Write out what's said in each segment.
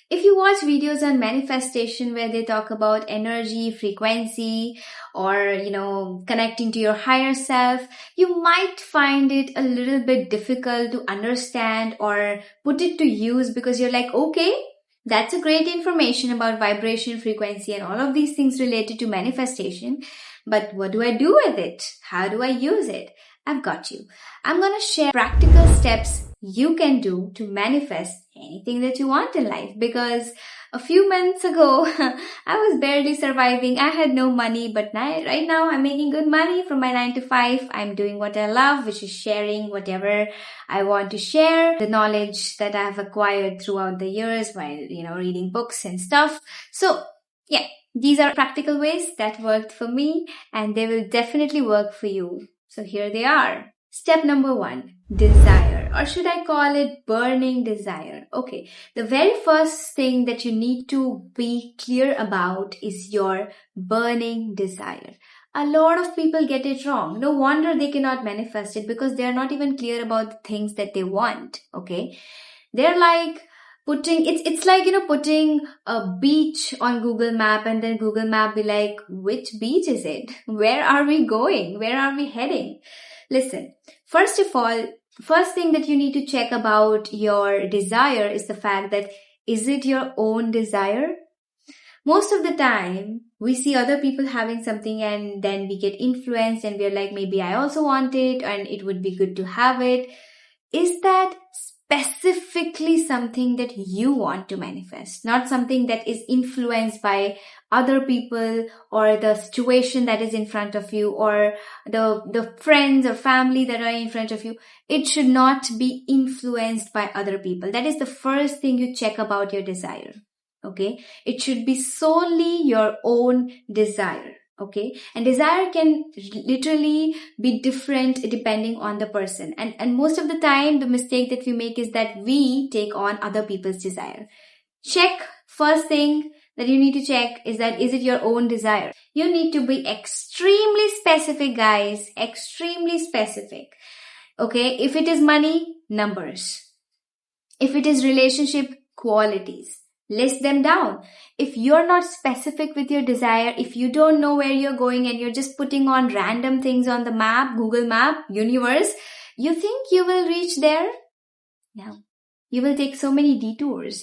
If you watch videos on manifestation where they talk about energy, frequency, or, connecting to your higher self, you might find it a little bit difficult to understand or put it to use because you're like, okay, that's a great information about vibration, frequency, and all of these things related to manifestation. But what do I do with it? How do I use it? I've got you. I'm going to share practical steps you can do to manifest anything that you want in life, because a few months ago I was barely surviving. I had no money, but right now I'm making good money from my 9 to 5. I'm doing what I love, which is sharing whatever I want to share, the knowledge that I've acquired throughout the years while, reading books and stuff. So yeah, these are practical ways that worked for me, and they will definitely work for you. So here they are. Step number 1, desire, or should I call it burning desire? Okay, the very first thing that you need to be clear about is your burning desire. A lot of people get it wrong. No wonder they cannot manifest it, because they are not even clear about the things that they want. Okay, they're like it's like putting a beach on Google Map, and then Google Map be like, which beach is it? Where are we going? Where are we heading? Listen, first of all, first thing that you need to check about your desire is the fact that, is it your own desire? Most of the time, we see other people having something and then we get influenced and we're like, maybe I also want it and it would be good to have it. Is that specifically something that you want to manifest, not something that is influenced by other people or the situation that is in front of you or the friends or family that are in front of you? It should not be influenced by other people. That is the first thing you check about your desire. Okay, it should be solely your own desire. Okay, and desire can literally be different depending on the person, and most of the time the mistake that we make is that we take on other people's desire. Check, first thing that you need to check is that, is it your own desire? You need to be extremely specific, guys, extremely specific. Okay, if it is money, numbers. If it is relationship, qualities. List them down. If you're not specific with your desire, if you don't know where you're going and you're just putting on random things on the map, Google Map, universe, you think you will reach there? No. You will take so many detours,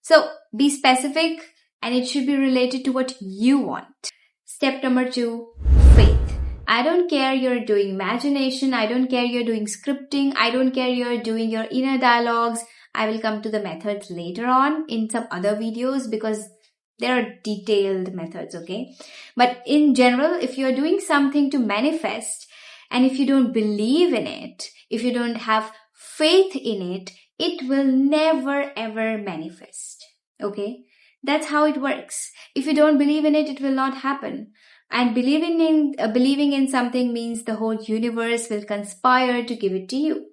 So be specific, and it should be related to what you want. Step number 2, faith. I don't care you're doing imagination. I don't care you're doing scripting. I don't care you're doing your inner dialogues. I will come to the methods later on in some other videos because there are detailed methods, okay? But in general, if you're doing something to manifest and if you don't believe in it, if you don't have faith in it, it will never ever manifest, okay? That's how it works. If you don't believe in it, it will not happen. And believing in something means the whole universe will conspire to give it to you.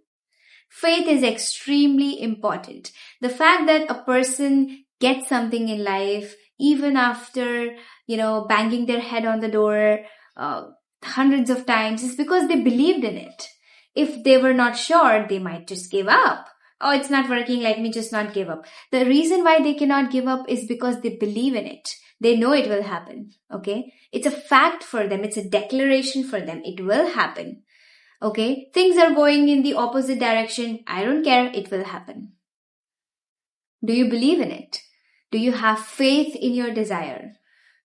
Faith is extremely important. The fact that a person gets something in life even after, banging their head on the door hundreds of times is because they believed in it. If they were not sure, they might just give up. Oh, it's not working, let me just not give up. The reason why they cannot give up is because they believe in it. They know it will happen, okay? It's a fact for them. It's a declaration for them. It will happen. Okay, things are going in the opposite direction. I don't care, it will happen. Do you believe in it? Do you have faith in your desire?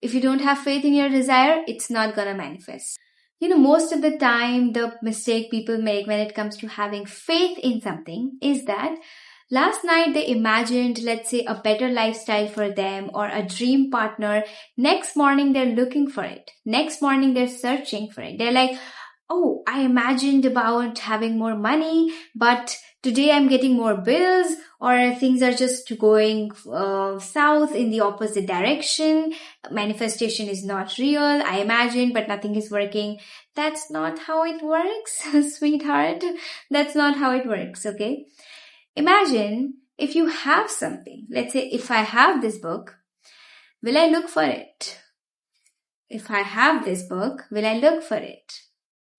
If you don't have faith in your desire, it's not gonna manifest. Most of the time, the mistake people make when it comes to having faith in something is that last night they imagined, let's say, a better lifestyle for them or a dream partner. Next morning, they're looking for it. Next morning, they're searching for it. They're like, oh, I imagined about having more money, but today I'm getting more bills, or things are just going south in the opposite direction. Manifestation is not real. I imagined, but nothing is working. That's not how it works, sweetheart. That's not how it works, okay? Imagine if you have something. Let's say if I have this book, will I look for it? If I have this book, will I look for it?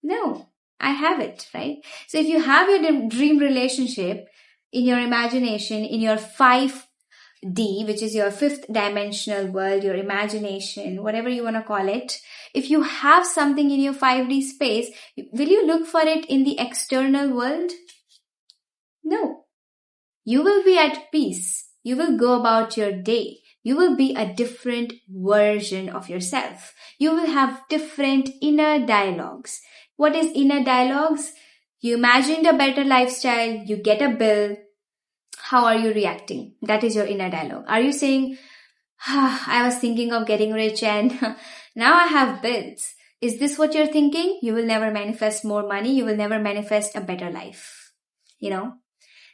No, I have it, right? So if you have your dream relationship in your imagination, in your 5 5D, which is your fifth dimensional world, your imagination, whatever you want to call it, if you have something in your 5D space, will you look for it in the external world? No. You will be at peace. You will go about your day. You will be a different version of yourself. You will have different inner dialogues. What is inner dialogues? You imagined a better lifestyle, you get a bill. How are you reacting? That is your inner dialogue. Are you saying, I was thinking of getting rich and now I have bills? Is this what you're thinking? You will never manifest more money. You will never manifest a better life.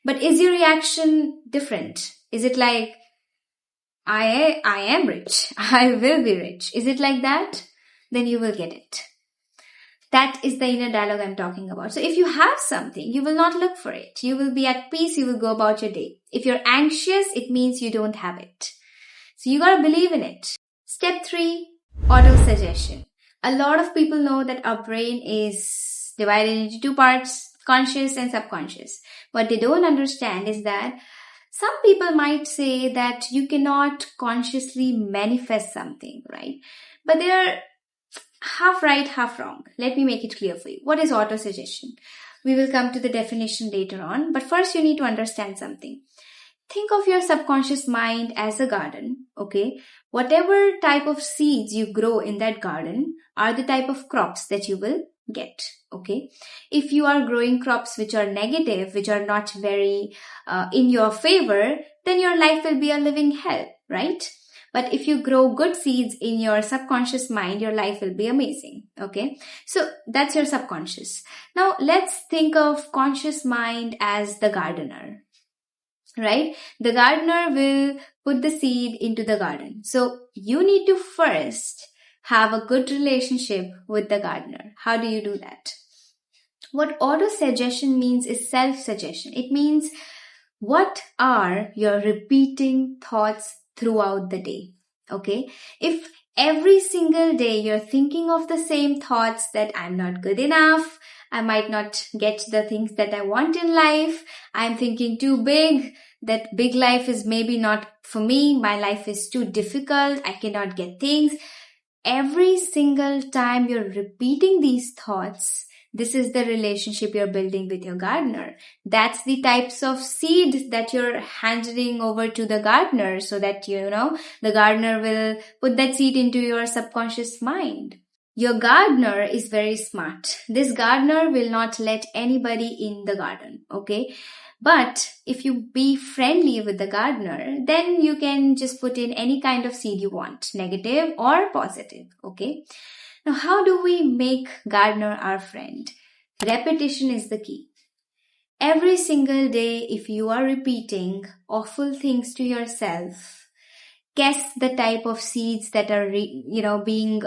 But is your reaction different? Is it like, I am rich. I will be rich. Is it like that? Then you will get it. That is the inner dialogue I'm talking about. So if you have something, you will not look for it. You will be at peace. You will go about your day. If you're anxious, it means you don't have it. So you gotta believe in it. Step 3, auto-suggestion. A lot of people know that our brain is divided into 2 parts, conscious and subconscious. What they don't understand is that some people might say that you cannot consciously manifest something, right? But they are half right, half wrong. Let me make it clear for you. What is auto-suggestion? We will come to the definition later on, but first you need to understand something. Think of your subconscious mind as a garden, okay? Whatever type of seeds you grow in that garden are the type of crops that you will get, okay? If you are growing crops which are negative, which are not very in your favor, then your life will be a living hell, right? But if you grow good seeds in your subconscious mind, your life will be amazing, okay? So that's your subconscious. Now let's think of conscious mind as the gardener, right? The gardener will put the seed into the garden. So you need to first have a good relationship with the gardener. How do you do that? What auto-suggestion means is self-suggestion. It means what are your repeating thoughts throughout the day, okay? If every single day you're thinking of the same thoughts that I'm not good enough, I might not get the things that I want in life, I'm thinking too big, that big life is maybe not for me, my life is too difficult, I cannot get things. Every single time you're repeating these thoughts, this is the relationship you're building with your gardener. That's the types of seed that you're handing over to the gardener so that, the gardener will put that seed into your subconscious mind. Your gardener is very smart. This gardener will not let anybody in the garden, okay? But if you be friendly with the gardener, then you can just put in any kind of seed you want, negative or positive, okay? Now, how do we make gardener our friend? Repetition is the key. Every single day, if you are repeating awful things to yourself, guess the type of seeds that are, being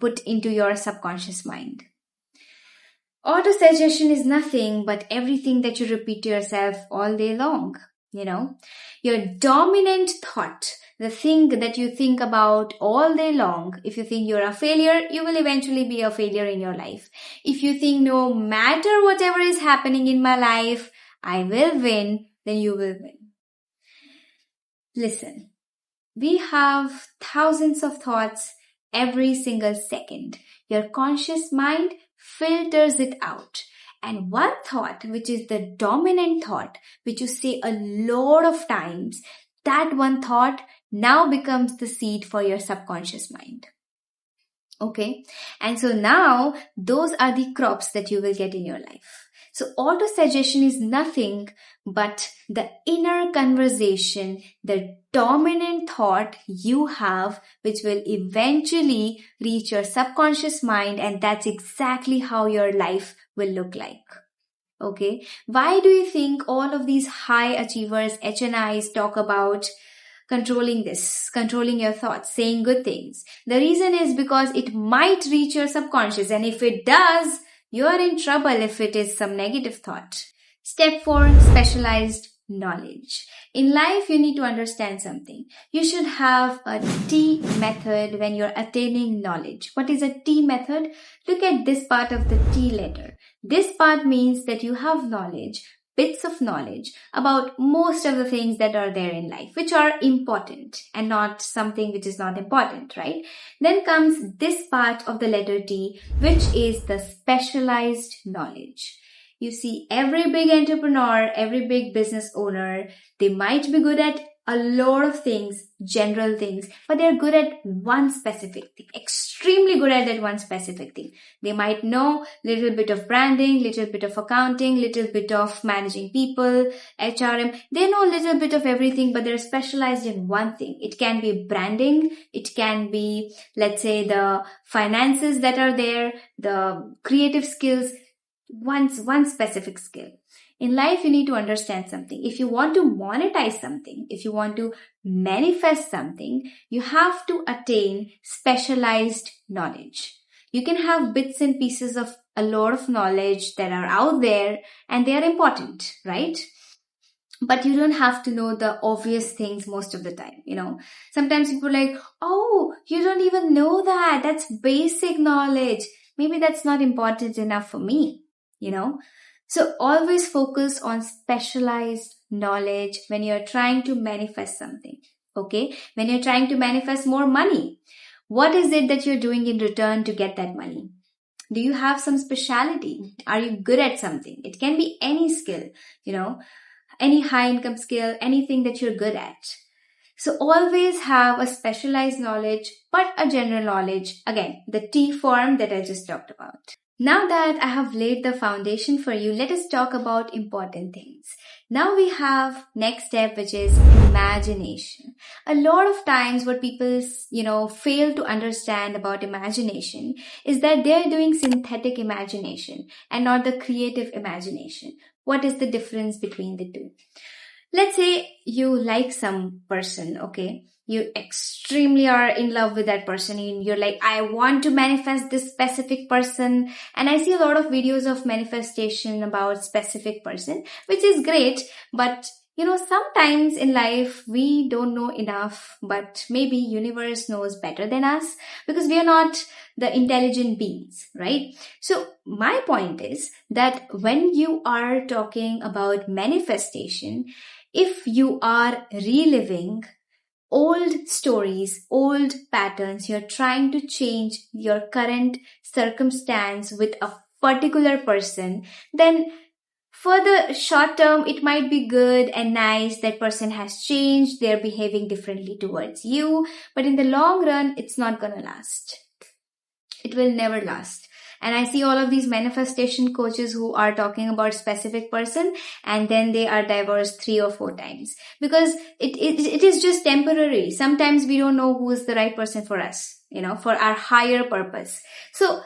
put into your subconscious mind. Auto-suggestion is nothing but everything that you repeat to yourself all day long, Your dominant thought, the thing that you think about all day long, if you think you're a failure, you will eventually be a failure in your life. If you think no matter whatever is happening in my life, I will win, then you will win. Listen, we have thousands of thoughts every single second. Your conscious mind filters it out. And one thought, which is the dominant thought, which you say a lot of times, that one thought now becomes the seed for your subconscious mind. Okay? And so now, those are the crops that you will get in your life. So auto-suggestion is nothing but the inner conversation, the dominant thought you have, which will eventually reach your subconscious mind, and that's exactly how your life will look like. Okay? Why do you think all of these high achievers, HNIs, talk about controlling this, controlling your thoughts, saying good things? The reason is because it might reach your subconscious, and if it does, you are in trouble if it is some negative thought. Step 4, specialized knowledge. In life, you need to understand something. You should have a T method when you're attaining knowledge. What is a T method? Look at this part of the T letter. This part means that you have knowledge, bits of knowledge about most of the things that are there in life, which are important and not something which is not important, right? Then comes this part of the letter T, which is the specialized knowledge. You see, every big entrepreneur, every big business owner, they might be good at a lot of things, general things, but they're good at one specific thing, extremely good at that one specific thing. They might know little bit of branding, little bit of accounting, little bit of managing people, HRM. They know a little bit of everything, but they're specialized in one thing. It can be branding. It can be, let's say, the finances that are there, the creative skills, one specific skill. In life, you need to understand something. If you want to monetize something, if you want to manifest something, you have to attain specialized knowledge. You can have bits and pieces of a lot of knowledge that are out there and they are important, right? But you don't have to know the obvious things most of the time, Sometimes people are like, oh, you don't even know that. That's basic knowledge. Maybe that's not important enough for me, So always focus on specialized knowledge when you're trying to manifest something, okay? When you're trying to manifest more money, what is it that you're doing in return to get that money? Do you have some specialty? Are you good at something? It can be any skill, any high income skill, anything that you're good at. So always have a specialized knowledge, but a general knowledge. Again, the T form that I just talked about. Now that I have laid the foundation for you, let us talk about important things. Now we have next step, which is imagination. A lot of times what people, fail to understand about imagination is that they're doing synthetic imagination and not the creative imagination. What is the difference between the two? Let's say you like some person, okay? You extremely are in love with that person and you're like, I want to manifest this specific person. And I see a lot of videos of manifestation about specific person, which is great. But, sometimes in life we don't know enough, but maybe universe knows better than us because we are not the intelligent beings, right? So my point is that when you are talking about manifestation, if you are reliving old stories, old patterns, you're trying to change your current circumstance with a particular person, then for the short term, it might be good and nice. That person has changed. They're behaving differently towards you. But in the long run, it's not going to last. It will never last. And I see all of these manifestation coaches who are talking about specific person and then they are divorced 3 or 4 times because it is just temporary. Sometimes we don't know who is the right person for us, for our higher purpose. So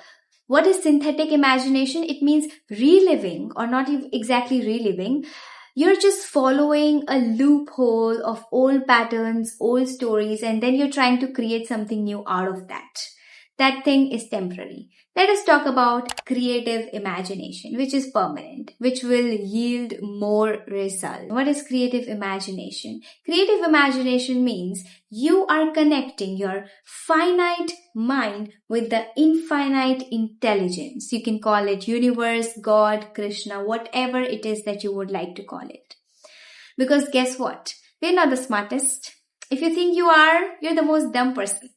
what is synthetic imagination? It means reliving, or not exactly reliving. You're just following a loophole of old patterns, old stories, and then you're trying to create something new out of that. That thing is temporary. Let us talk about creative imagination, which is permanent, which will yield more result. What is creative imagination? Creative imagination means you are connecting your finite mind with the infinite intelligence. You can call it universe, God, Krishna, whatever it is that you would like to call it. Because guess what? We're not the smartest. If you think you are, you're the most dumb person.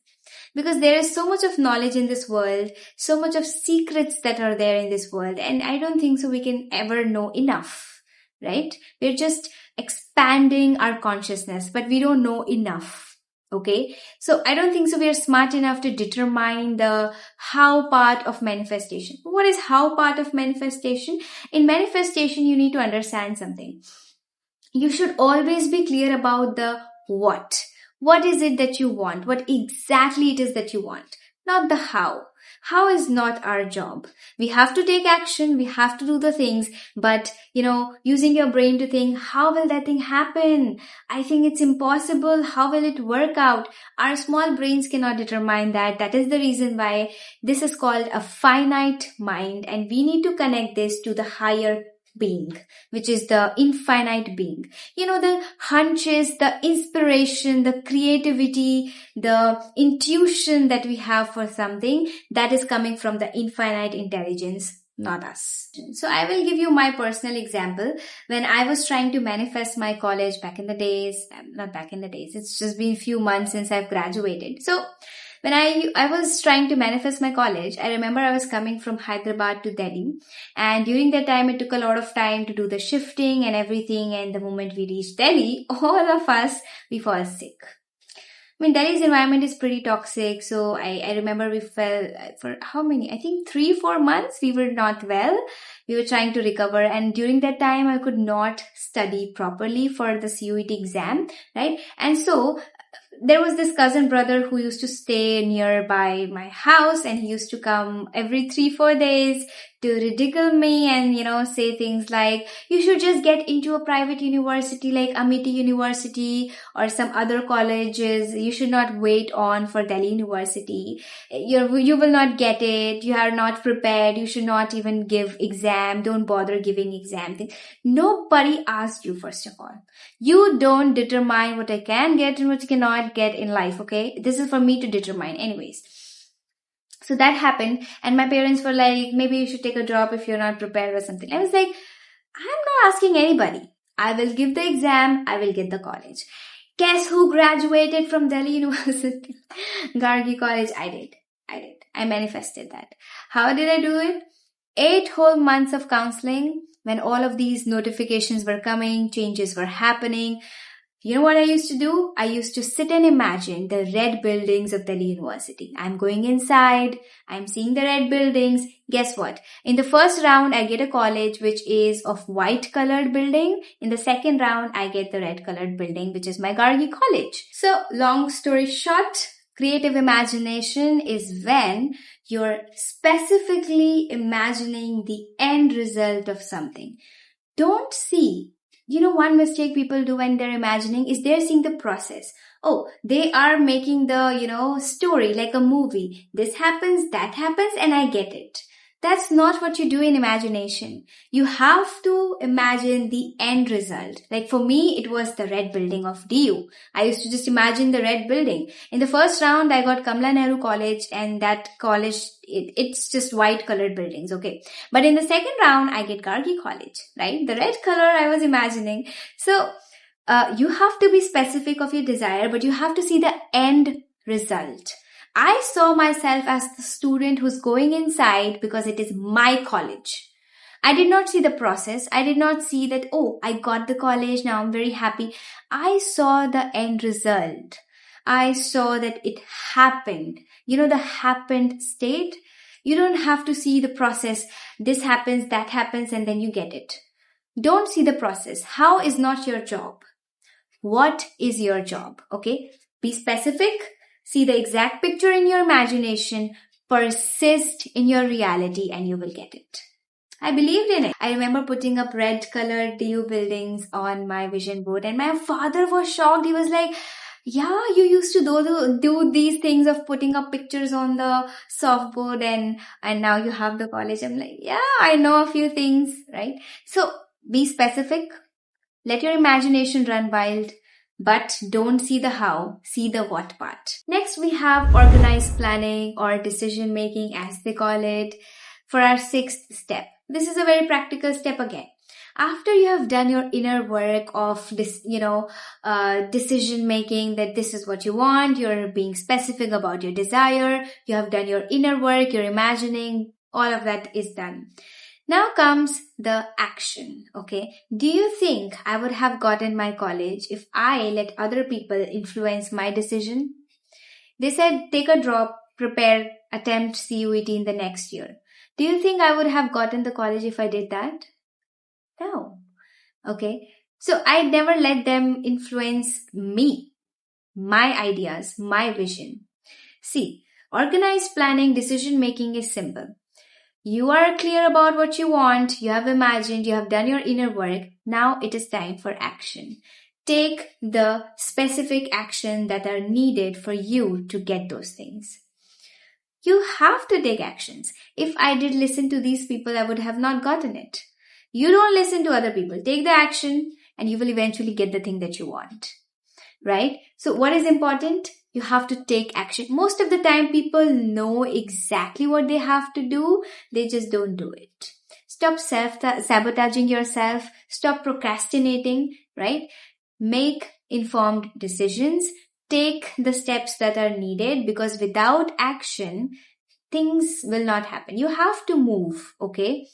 Because there is so much of knowledge in this world, so much of secrets that are there in this world. And I don't think so we can ever know enough, right? We're just expanding our consciousness, but we don't know enough. Okay. So I don't think so we are smart enough to determine the how part of manifestation. What is how part of manifestation? In manifestation, you need to understand something. You should always be clear about the what. What is it that you want? What exactly it is that you want? Not the how. How is not our job. We have to take action. We have to do the things. But, using your brain to think, how will that thing happen? I think it's impossible. How will it work out? Our small brains cannot determine that. That is the reason why this is called a finite mind. And we need to connect this to the higher being, which is the infinite being. The hunches, the inspiration, the creativity, the intuition that we have for something that is coming from the infinite intelligence, not us. So I will give you my personal example. When I was trying to manifest my college back in the days, not back in the days, it's just been a few months since I've graduated. So when I was trying to manifest my college, I remember I was coming from Hyderabad to Delhi. And during that time, it took a lot of time to do the shifting and everything. And the moment we reached Delhi, all of us, we fall sick. I mean, Delhi's environment is pretty toxic. So I remember we fell for how many? I think 3-4 months we were not well. We were trying to recover. And during that time, I could not study properly for the CUET exam, right? And so there was this cousin brother who used to stay nearby my house, and he used to come every 3-4 days to ridicule me and, say things like, you should just get into a private university like Amity University or some other colleges. You should not wait on for Delhi University. You will not get it. You are not prepared. You should not even give exam. Don't bother giving exam. Nobody asked you, first of all. You don't determine what I can get and what I cannot get in life, okay? This is for me to determine anyways. So that happened, and my parents were like, maybe you should take a drop if you're not prepared or something. I was like, I'm not asking anybody. I will give the exam. I will get the college. Guess who graduated from Delhi University? Gargi College. I did. I manifested that. How did I do it? 8 whole months of counseling. When all of these notifications were coming, changes were happening. You know what I used to do? I used to sit and imagine the red buildings of Delhi University. I'm going inside. I'm seeing the red buildings. Guess what? In the first round, I get a college which is of white colored building. In the second round, I get the red colored building, which is my Gargi College. So long story short, creative imagination is when you're specifically imagining the end result of something. Don't see. One mistake people do when they're imagining is they're seeing the process. Oh, they are making the, story like a movie. This happens, that happens, and I get it. That's not what you do in imagination. You have to imagine the end result. Like for me, it was the red building of DU. I used to just imagine the red building. In the first round, I got Kamala Nehru College, and that college, it's just white colored buildings, okay? But in the second round, I get Gargi College, right? The red color I was imagining. So you have to be specific of your desire, but you have to see the end result. I saw myself as the student who's going inside because it is my college. I did not see the process. I did not see that, oh, I got the college. Now I'm very happy. I saw the end result. I saw that it happened. The happened state. You don't have to see the process. This happens, that happens, and then you get it. Don't see the process. How is not your job? What is your job? Okay. Be specific. See the exact picture in your imagination, persist in your reality, and you will get it. I believed in it. I remember putting up red colored DU buildings on my vision board, and my father was shocked. He was like, yeah, you used to do these things of putting up pictures on the softboard and now you have the college. I'm like, yeah, I know a few things, right? So be specific. Let your imagination run wild. But don't see the how, see the what part. Next, we have organized planning or decision making, as they call it, for our 6th step. This is a very practical step again. After you have done your inner work of this, decision making, that this is what you want, you're being specific about your desire, you have done your inner work, you're imagining, all of that is done. Now comes the action, okay? Do you think I would have gotten my college if I let other people influence my decision? They said, take a drop, prepare, attempt CUET in the next year. Do you think I would have gotten the college if I did that? No. Okay? So I never let them influence me, my ideas, my vision. See, organized planning, decision making is simple. You are clear about what you want, you have imagined, you have done your inner work. Now it is time for action. Take the specific action that are needed for you to get those things. You have to take actions. If I did listen to these people, I would have not gotten it. You don't listen to other people. Take the action and you will eventually get the thing that you want. right? So what is important? You have to take action. Most of the time, people know exactly what they have to do. They just don't do it. Stop sabotaging yourself. Stop procrastinating, right? Make informed decisions. Take the steps that are needed, because without action, things will not happen. You have to move, okay?